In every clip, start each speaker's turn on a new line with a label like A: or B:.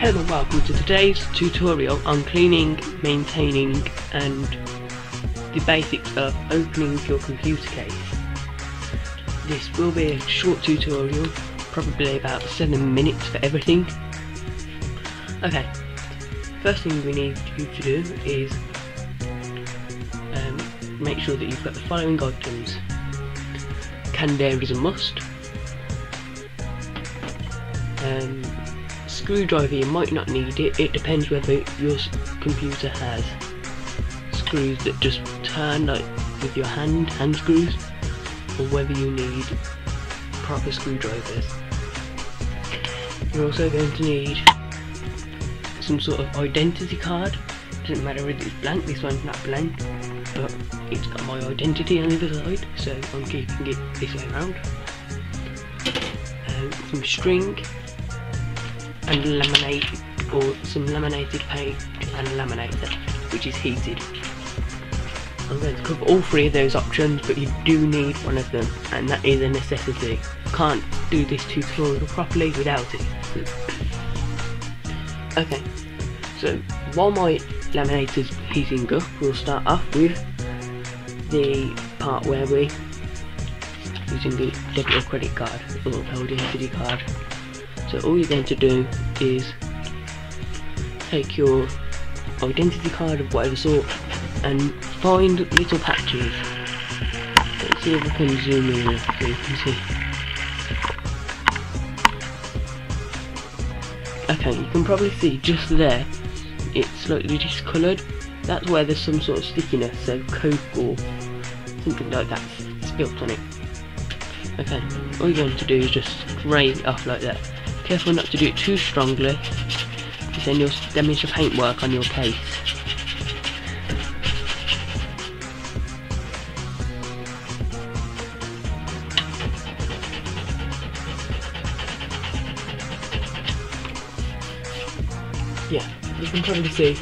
A: Hello and welcome to today's tutorial on cleaning, maintaining and the basics of opening your computer case. This will be a short tutorial, probably about 7 minutes for everything. Okay, first thing we need you to do is make sure that you've got the following items. Canned air is a must. Screwdriver, you might not need it, it depends whether your computer has screws that just turn like with your hand screws, or whether you need proper screwdrivers. You're also going to need some sort of identity card. Doesn't matter if it's blank, this one's not blank, but it's got my identity on the other side, so I'm keeping it this way around. Some string and laminate, or some laminated paint and laminator, which is heated. I'm going to cover all three of those options, but you do need one of them, and that is a necessity. Can't do this tutorial properly without it. Okay, so while my laminator's heating up, we'll start off with the part where we're using the debit or credit card, or identity card. So all you're going to do is take your identity card of whatever sort and find little patches. Let's see if I can zoom in so you can see. Okay, you can probably see just there, it's slightly discoloured. That's where there's some sort of stickiness, so Coke or something like that spilt on it. Okay, all you're going to do is just spray it off like that. Careful not to do it too strongly, because then you'll damage the paintwork on your case. Yeah, you can probably see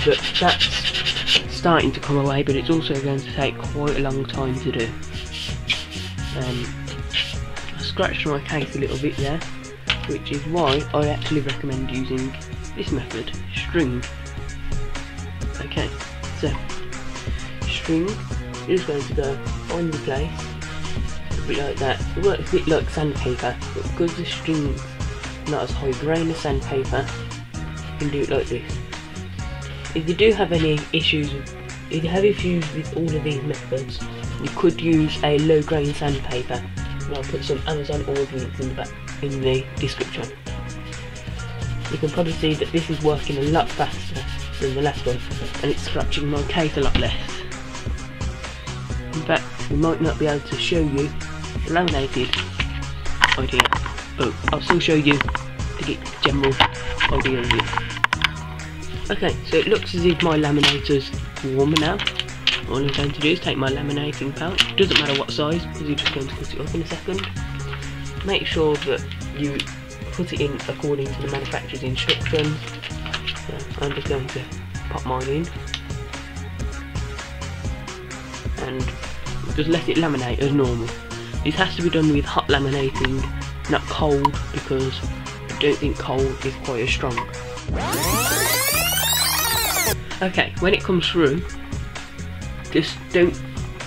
A: that that's starting to come away, but it's also going to take quite a long time to do. I scratched my case a little bit there, which is why I actually recommend using this method, string. Okay, so string, you're just going to go find the place, a bit like that. It works a bit like sandpaper, but because the string's not as high grain as sandpaper, you can do it like this. If you do have any issues, if you have issues with all of these methods, you could use a low grain sandpaper, and I'll put some Amazon order links in the description. You can probably see that this is working a lot faster than the last one, and it's scratching my case a lot less. In fact, we might not be able to show you the laminated idea, but I'll still show you to get general idea of it. Okay, so it looks as if my laminator's warmer now. All I'm going to do is take my laminating pouch, doesn't matter what size, because you're just going to put it up in a second. Make sure that you put it in according to the manufacturer's instructions. So I'm just going to pop mine in, and just let it laminate as normal. This has to be done with hot laminating, not cold, because I don't think cold is quite as strong. Okay, when it comes through, just don't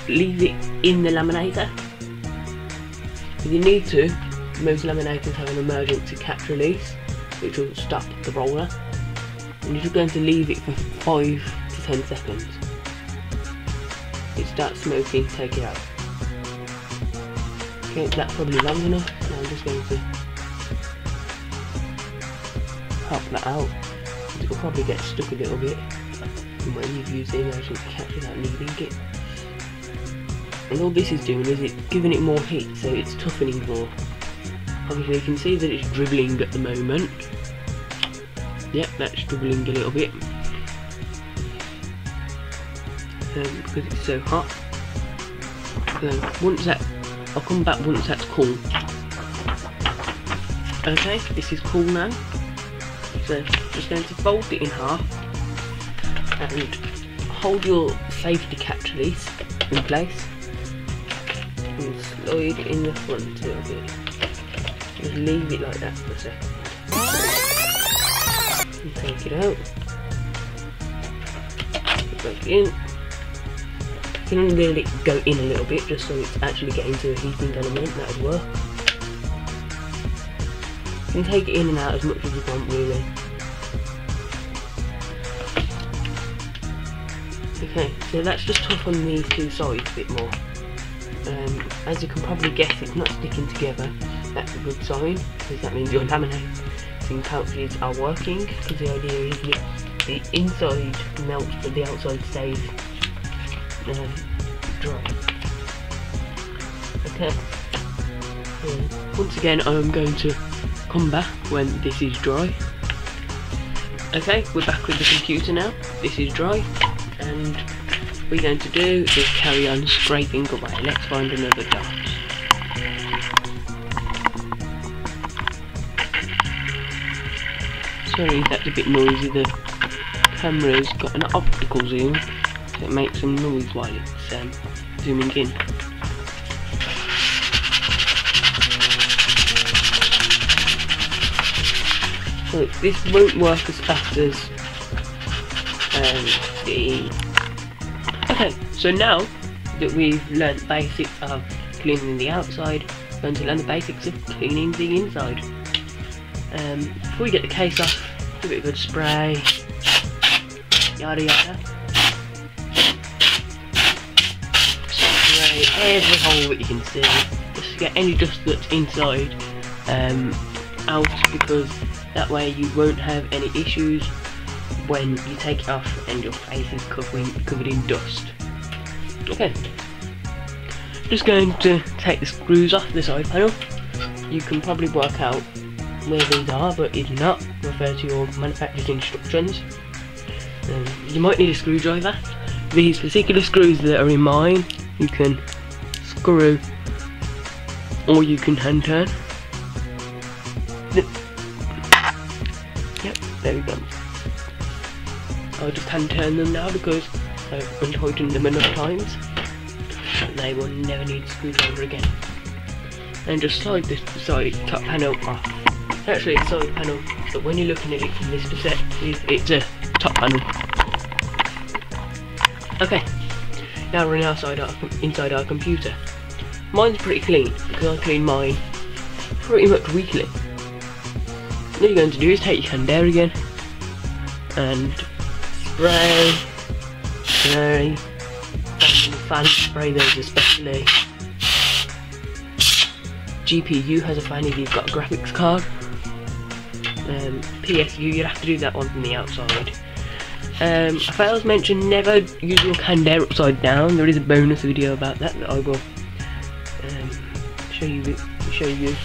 A: leave it in the laminator. If you need to, most laminators have an emergency catch release, which will stop the roller, and you're just going to leave it for 5 to 10 seconds. It starts smoking, take it out. Okay, that's probably long enough. Now I'm just going to pop that out. It will probably get stuck a little bit when you've used the emergency catch without needing it. And all this is doing is it's giving it more heat, so it's toughening more. Obviously you can see that it's dribbling at the moment. Yep, that's dribbling a little bit. Because it's so hot. So once that, I'll come back once that's cool. Okay, this is cool now. So just going to fold it in half and hold your safety catch release in place and slide it in the front a little bit. Just leave it like that for a second. And take it out. Put it back in. You can only really go in a little bit just so it's actually getting to a heating element. That would work. You can take it in and out as much as you want, really. Okay, so that's just tough on these two sides a bit more. As you can probably guess, it's not sticking together. That's a good sign, because that means your laminating pouches are working, because the idea is that the inside melts but the outside stays dry. Okay, once again I'm going to come back when this is dry. Okay, we're back with the computer now. This is dry, and what we're going to do is carry on scraping away. Let's find another dot. Sorry, that's a bit noisy. The camera's got an optical zoom, so it makes some noise while it's zooming in. So this won't work as fast as the... Okay, so now that we've learnt the basics of cleaning the outside, we're going to learn the basics of cleaning the inside. Before we get the case off, give it a good spray, yada yada. Spray every hole that you can see, just to get any dust that's inside out, because that way you won't have any issues when you take it off and your face is covered in dust. Okay, just going to take the screws off the side panel. You can probably work out where these are, but if not, refer to your manufacturer's instructions. You might need a screwdriver. These particular screws that are in mine, you can screw or you can hand turn. Yep, there we go. I'll just hand turn them now because I've untightened them enough times. They will never need a screwdriver again. And just slide this top panel off. Actually it's a side panel, but when you're looking at it from this perspective, it's a top panel. Okay, now we're inside our computer. Mine's pretty clean because I clean mine pretty much weekly. What you're going to do is take your Candair again and spray, fan spray those especially. GPU has a fan if you've got a graphics card. PSU, you'd have to do that one from the outside. I failed to mention, never use your Candair upside down. There is a bonus video about that I will show you,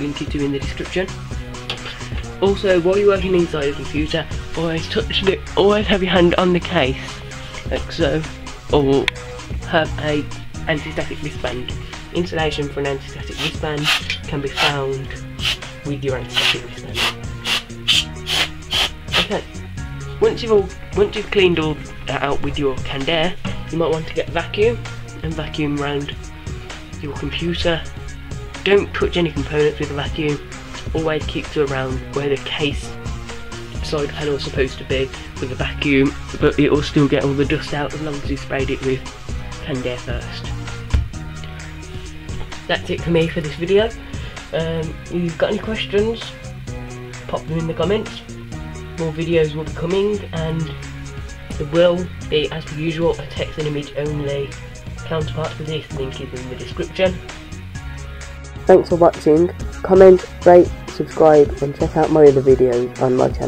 A: link it to in the description. Also, while you're working inside the computer, always have your hand on the case, like so, or have a anti-static wristband. Installation for an anti-static wristband can be found with your anti-static wristband. Okay, once you've cleaned all that out with your Candair, you might want to get a vacuum and vacuum around your computer. Don't touch any components with a vacuum. Always keep to around where the case side panel is supposed to be with a vacuum, but it will still get all the dust out as long as you sprayed it with Candair first. That's it for me for this video. If you've got any questions, pop them in the comments. More videos will be coming, and there will be, as per usual, a text and image only counterpart for this. Link is in the description. Thanks for watching. Comment, rate, subscribe and check out my other videos on my channel.